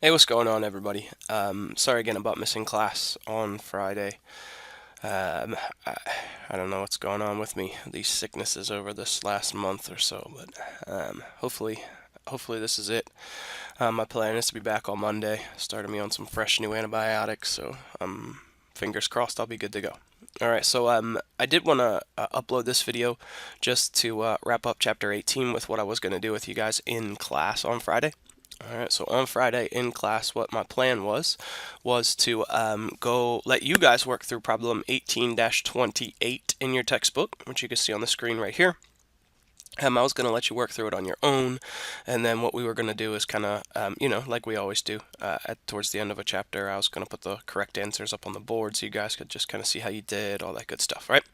Hey, what's going on, everybody? Sorry again about missing class on Friday. Um, I, I don't know what's going on with me, these sicknesses over this last month or so, but hopefully this is it. My plan is to be back on Monday. Started me on some fresh new antibiotics, so fingers crossed I'll be good to go. All right, so I did want to upload this video just to wrap up chapter 18 with what I was going to do with you guys in class on Friday. All right, so on Friday in class, what my plan was to go let you guys work through problem 18-28 in your textbook, which you can see on the screen right here. I was going to let you work through it on your own, and then what we were going to do is kind of, like we always do, towards the end of a chapter, I was going to put the correct answers up on the board so you guys could just kind of see how you did, all that good stuff, right?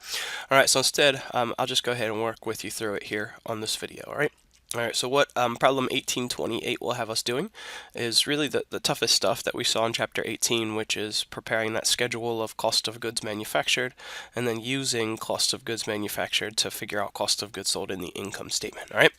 All right, so instead, I'll just go ahead and work with you through it here on this video, all right? All right, so what problem 1828 will have us doing is really the toughest stuff that we saw in chapter 18, which is preparing that schedule of cost of goods manufactured and then using cost of goods manufactured to figure out cost of goods sold in the income statement, all right?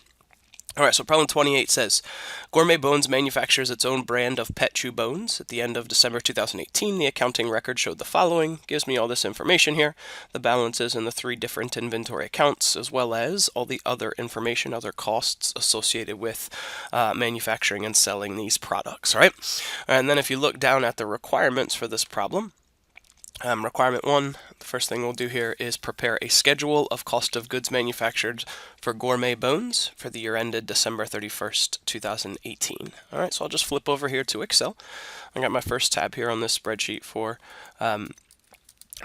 All right, so problem 28 says, Gourmet Bones manufactures its own brand of pet chew bones. At the end of December 2018, the accounting record showed the following. Gives me all this information here, the balances in the 3 different inventory accounts, as well as all the other information, other costs associated with manufacturing and selling these products, all right? And then if you look down at the requirements for this problem, requirement 1, the first thing we'll do here is prepare a schedule of cost of goods manufactured for Gourmet Bones for the year ended December 31st, 2018. All right, so I'll just flip over here to Excel. I got my first tab here on this spreadsheet for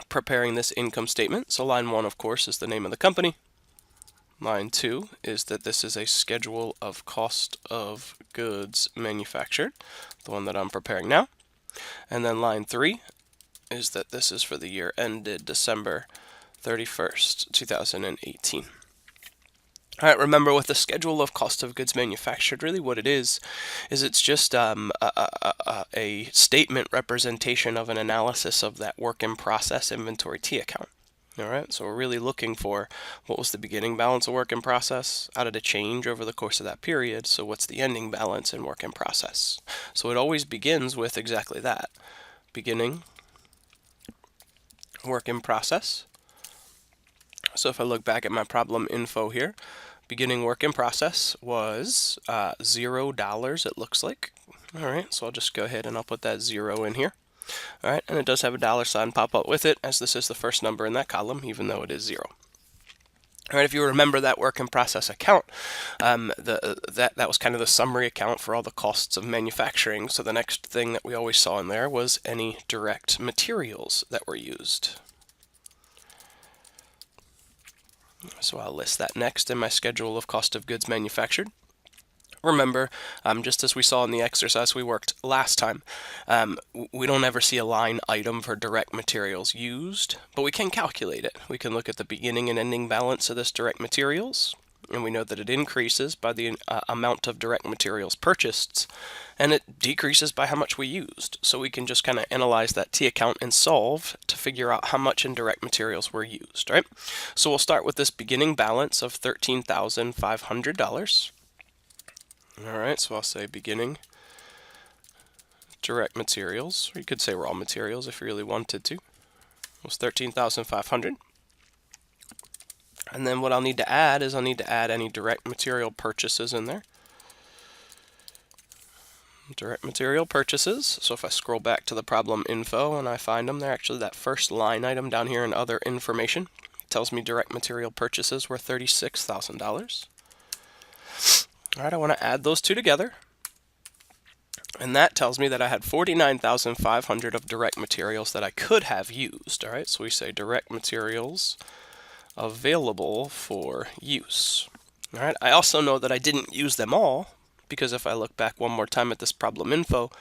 preparing this income statement. So line 1, of course, is the name of the company. Line 2 is that this is a schedule of cost of goods manufactured, the one that I'm preparing now. And then line 3 is that this is for the year ended December 31st, 2018. All right, remember with the schedule of cost of goods manufactured, really what it is it's just a statement representation of an analysis of that work in process inventory T account. All right, so we're really looking for what was the beginning balance of work in process, how did it change over the course of that period, so what's the ending balance in work in process. So it always begins with exactly that, beginning work in process. So if I look back at my problem info here, beginning work in process was $0, it looks like. All right, so I'll just go ahead and I'll put that 0 in here. All right, and it does have a dollar sign pop up with it, as this is the first number in that column, even though it is 0. All right, if you remember that work in process account, that was kind of the summary account for all the costs of manufacturing. So the next thing that we always saw in there was any direct materials that were used. So I'll list that next in my schedule of cost of goods manufactured. Remember, just as we saw in the exercise we worked last time, we don't ever see a line item for direct materials used, but we can calculate it. We can look at the beginning and ending balance of this direct materials, and we know that it increases by the amount of direct materials purchased, and it decreases by how much we used. So we can just kind of analyze that T account and solve to figure out how much in direct materials were used, right? So we'll start with this beginning balance of $13,500. All right, so I'll say beginning direct materials, or you could say raw materials if you really wanted to, was 13,500. And then what I'll need to add is I'll need to add any direct material purchases in there. Direct material purchases. So if I scroll back to the problem info and I find them, they're actually that first line item down here in other information. It tells me direct material purchases were $36,000. All right, I want to add those two together. And that tells me that I had 49,500 of direct materials that I could have used. All right, so we say direct materials available for use. All right, I also know that I didn't use them all, because if I look back one more time at this problem info,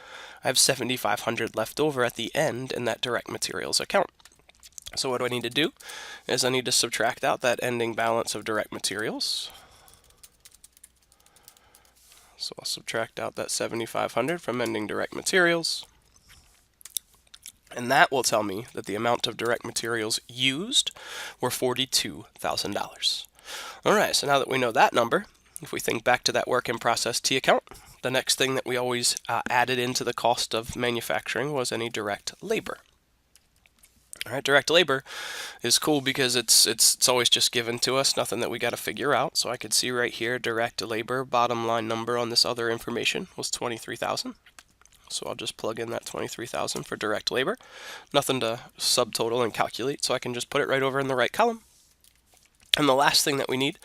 I have 7,500 left over at the end in that direct materials account. So what do I need to do is I need to subtract out that ending balance of direct materials. So I'll subtract out that 7,500 from ending direct materials. And that will tell me that the amount of direct materials used were $42,000. All right, so now that we know that number, if we think back to that work in process T account, the next thing that we always added into the cost of manufacturing was any direct labor. All right, direct labor is cool because it's always just given to us, nothing that we got to figure out. So I could see right here, direct labor, bottom line number on this other information was 23,000. So I'll just plug in that 23,000 for direct labor. Nothing to subtotal and calculate, so I can just put it right over in the right column. And the last thing that we need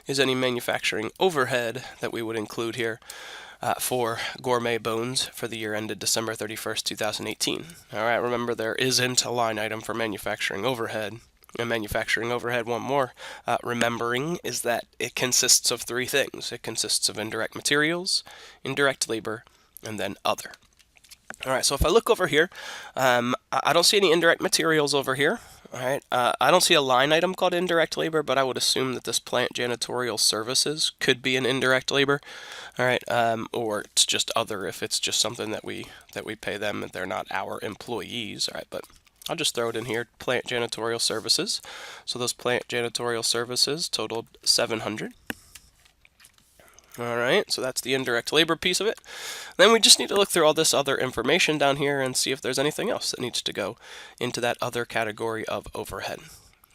is any manufacturing overhead that we would include here for Gourmet Bones for the year ended December 31st, 2018. All right, remember there isn't a line item for manufacturing overhead. And manufacturing overhead, one more remembering, is that it consists of three things. It consists of indirect materials, indirect labor, and then other. All right, so if I look over here, I don't see any indirect materials over here. All right, I don't see a line item called indirect labor, but I would assume that this plant janitorial services could be an indirect labor. All right, or it's just other if it's just something that we pay them and they're not our employees. All right, but I'll just throw it in here, plant janitorial services. So those plant janitorial services totaled 700. All right, so that's the indirect labor piece of it. Then we just need to look through all this other information down here and see if there's anything else that needs to go into that other category of overhead.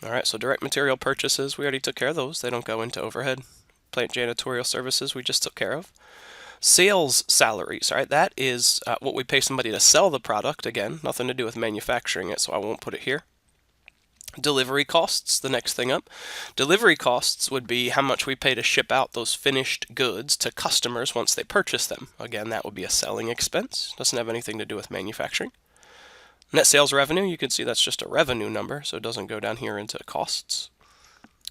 All right, so direct material purchases, we already took care of those. They don't go into overhead. Plant janitorial services, we just took care of. Sales salaries, all right, that is what we pay somebody to sell the product. Again, nothing to do with manufacturing it, so I won't put it here. Delivery costs, the next thing up. Delivery costs would be how much we pay to ship out those finished goods to customers once they purchase them. Again, that would be a selling expense. Doesn't have anything to do with manufacturing. Net sales revenue, you can see that's just a revenue number, so it doesn't go down here into costs.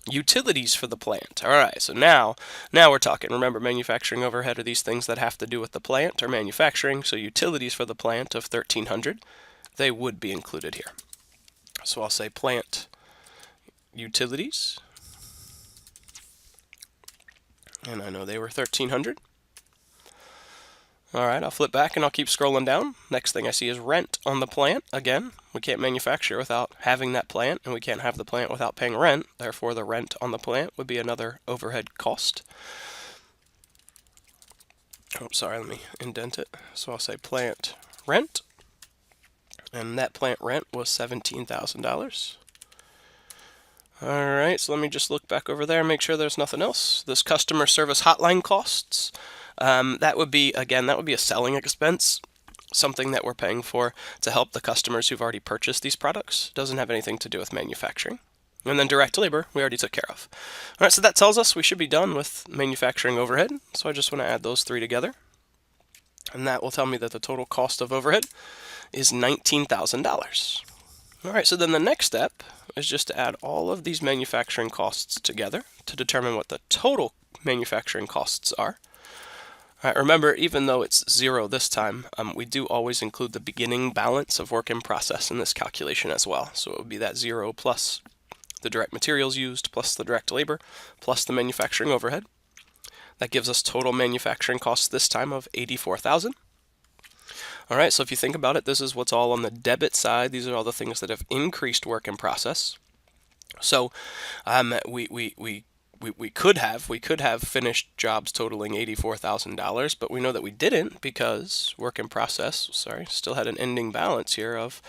Utilities for the plant. All right, so now we're talking. Remember, manufacturing overhead are these things that have to do with the plant or manufacturing, so utilities for the plant of 1,300, they would be included here. So I'll say plant utilities, and I know they were 1,300. All right, I'll flip back and I'll keep scrolling down. Next thing I see is rent on the plant. Again, we can't manufacture without having that plant, and we can't have the plant without paying rent. Therefore, the rent on the plant would be another overhead cost. Oh, sorry, let me indent it. So I'll say plant rent. And that plant rent was $17,000. All right, so let me just look back over there and make sure there's nothing else. This customer service hotline costs, that would be a selling expense, something that we're paying for to help the customers who've already purchased these products. Doesn't have anything to do with manufacturing. And then direct labor, we already took care of. All right, so that tells us we should be done with manufacturing overhead. So I just want to add those three together. And that will tell me that the total cost of overhead is $19,000. All right, so then the next step is just to add all of these manufacturing costs together to determine what the total manufacturing costs are. All right, remember, even though it's zero this time, we do always include the beginning balance of work in process in this calculation as well. So it would be that zero plus the direct materials used, plus the direct labor, plus the manufacturing overhead. That gives us total manufacturing costs this time of $84,000. All right, so if you think about it, this is what's all on the debit side. These are all the things that have increased work in process. So we could have finished jobs totaling $84,000, but we know that we didn't because work in process, still had an ending balance here of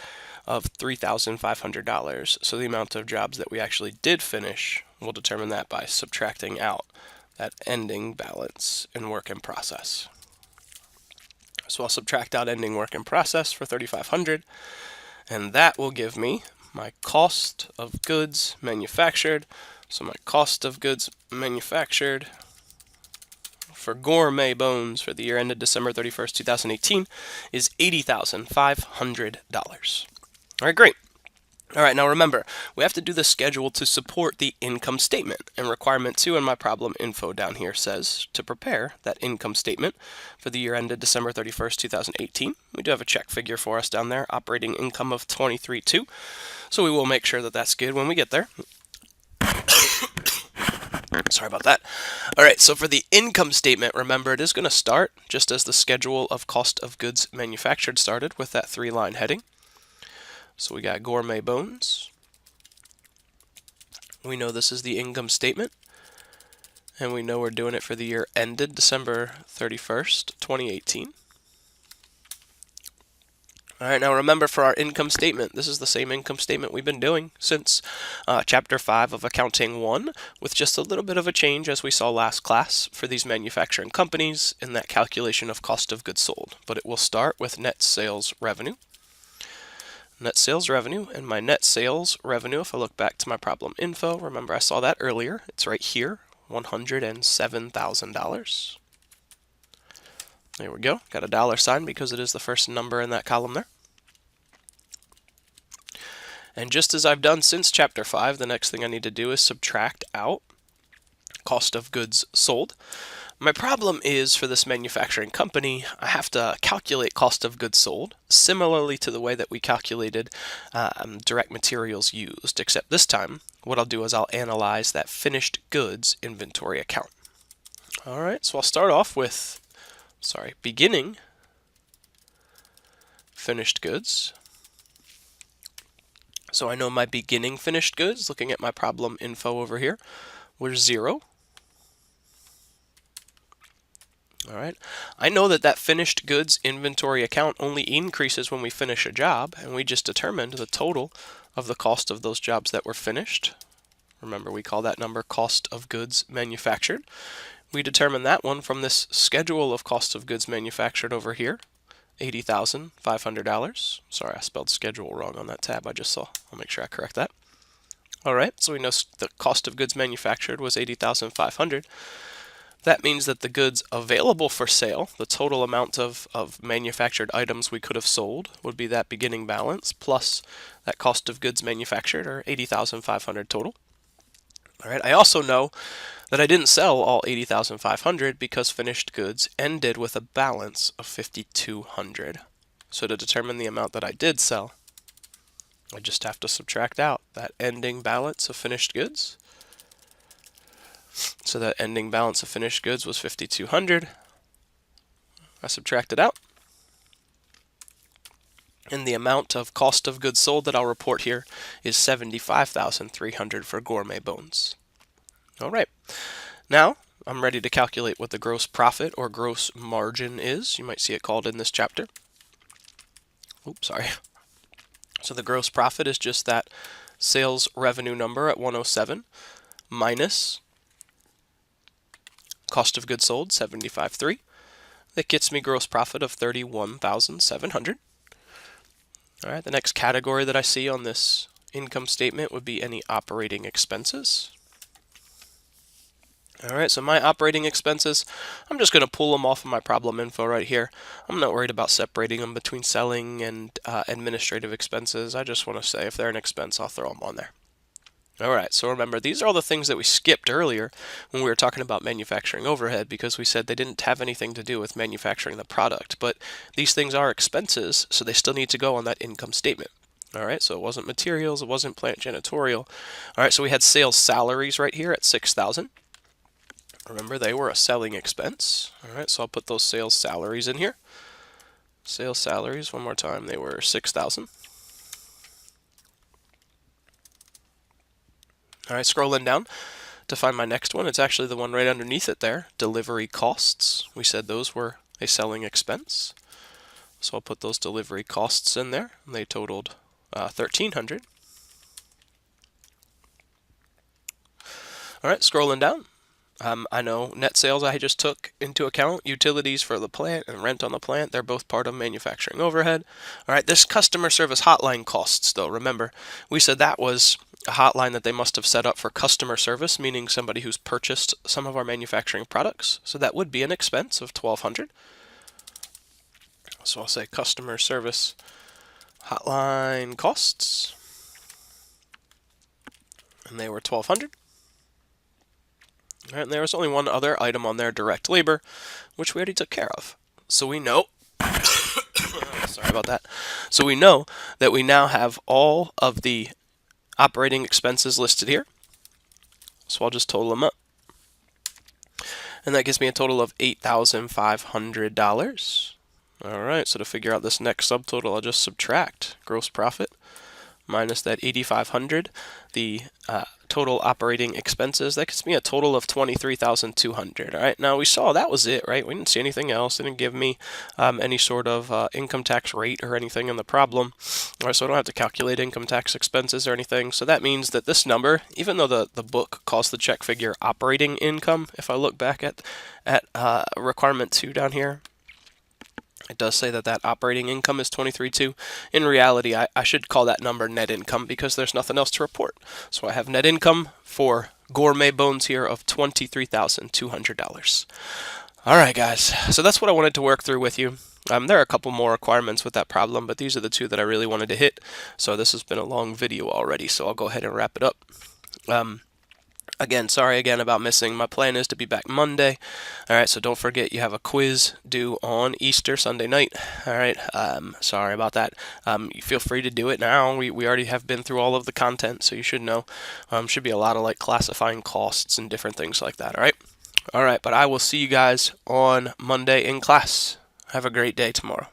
$3,500. So the amount of jobs that we actually did finish, we'll determine that by subtracting out that ending balance in work in process. So I'll subtract out ending work in process for $3,500, and that will give me my cost of goods manufactured. So my cost of goods manufactured for Gourmet Bones for the year ended December 31st, 2018 is $80,500. All right, great. All right, now remember, we have to do the schedule to support the income statement. And requirement 2 in my problem info down here says to prepare that income statement for the year ended December 31st, 2018. We do have a check figure for us down there, operating income of $23,200. So we will make sure that that's good when we get there. Sorry about that. All right, so for the income statement, remember, it is going to start just as the schedule of cost of goods manufactured started with that 3-line heading. So we got Gourmet Bones. We know this is the income statement. And we know we're doing it for the year ended December 31st, 2018. All right, now remember for our income statement, this is the same income statement we've been doing since Chapter 5 of Accounting 1, with just a little bit of a change as we saw last class for these manufacturing companies in that calculation of cost of goods sold. But it will start with net sales revenue. Net sales revenue, and my net sales revenue, if I look back to my problem info, remember I saw that earlier, it's right here, $107,000. There we go. Got a dollar sign because it is the first number in that column there. And just as I've done since Chapter 5, the next thing I need to do is subtract out cost of goods sold. My problem is for this manufacturing company, I have to calculate cost of goods sold similarly to the way that we calculated direct materials used, except this time what I'll do is I'll analyze that finished goods inventory account. All right, so I'll start off with beginning finished goods. So I know my beginning finished goods, looking at my problem info over here, were 0. All right. I know that finished goods inventory account only increases when we finish a job, and we just determined the total of the cost of those jobs that were finished. Remember, we call that number cost of goods manufactured. We determined that one from this schedule of cost of goods manufactured over here, $80,500. Sorry, I spelled schedule wrong on that tab I just saw. I'll make sure I correct that. All right, so we know the cost of goods manufactured was $80,500. That means that the goods available for sale, the total amount of manufactured items we could have sold, would be that beginning balance plus that cost of goods manufactured, or $80,500 total. All right, I also know that I didn't sell all $80,500 because finished goods ended with a balance of $5,200. So to determine the amount that I did sell, I just have to subtract out that ending balance of finished goods. So that ending balance of finished goods was $5,200. I subtract it out. And the amount of cost of goods sold that I'll report here is $75,300 for gourmet bones. All right. Now, I'm ready to calculate what the gross profit or gross margin is. You might see it called in this chapter. Oops, sorry. So the gross profit is just that sales revenue number at 107 minus cost of goods sold, 75.3. That gets me gross profit of 31,700. All right, the next category that I see on this income statement would be any operating expenses. All right, so my operating expenses, I'm just going to pull them off of my problem info right here. I'm not worried about separating them between selling and administrative expenses. I just want to say if they're an expense, I'll throw them on there. All right, so remember, these are all the things that we skipped earlier when we were talking about manufacturing overhead because we said they didn't have anything to do with manufacturing the product. But these things are expenses, so they still need to go on that income statement. All right, so it wasn't materials, it wasn't plant janitorial. All right, so we had sales salaries right here at $6,000. Remember, they were a selling expense. All right, so I'll put those sales salaries in here. Sales salaries, one more time, they were $6,000. All right, scrolling down to find my next one. It's actually the one right underneath it there, delivery costs. We said those were a selling expense. So I'll put those delivery costs in there. And they totaled $1,300. All right, scrolling down. I know net sales I just took into account, utilities for the plant and rent on the plant. They're both part of manufacturing overhead. All right, this customer service hotline costs, though, remember, we said that was a hotline that they must have set up for customer service, meaning somebody who's purchased some of our manufacturing products. So that would be an expense of $1,200. So I'll say customer service hotline costs. And they were $1,200. All right, and there was only one other item on there, direct labor, which we already took care of. So we know, sorry about that. So we know that we now have all of the operating expenses listed here. So I'll just total them up. And that gives me a total of $8,500. All right, so to figure out this next subtotal, I'll just subtract gross profit minus that 8,500, the total operating expenses, that gives me a total of 23,200. All right, now we saw that was it, right? We didn't see anything else. They didn't give me any sort of income tax rate or anything in the problem. All right, so I don't have to calculate income tax expenses or anything. So that means that this number, even though the book calls the check figure operating income, if I look back at requirement 2 down here, it does say that that operating income is 23.2. In reality, I should call that number net income because there's nothing else to report. So I have net income for Gourmet Bones here of $23,200. All right, guys. So that's what I wanted to work through with you. There are a couple more requirements with that problem, but these are the two that I really wanted to hit. So this has been a long video already, so I'll go ahead and wrap it up. Again, sorry again about missing. My plan is to be back Monday. All right, so don't forget you have a quiz due on Easter Sunday night. All right, sorry about that. You feel free to do it now. We already have been through all of the content, so you should know. Should be a lot of like classifying costs and different things like that. All right. All right, but I will see you guys on Monday in class. Have a great day tomorrow.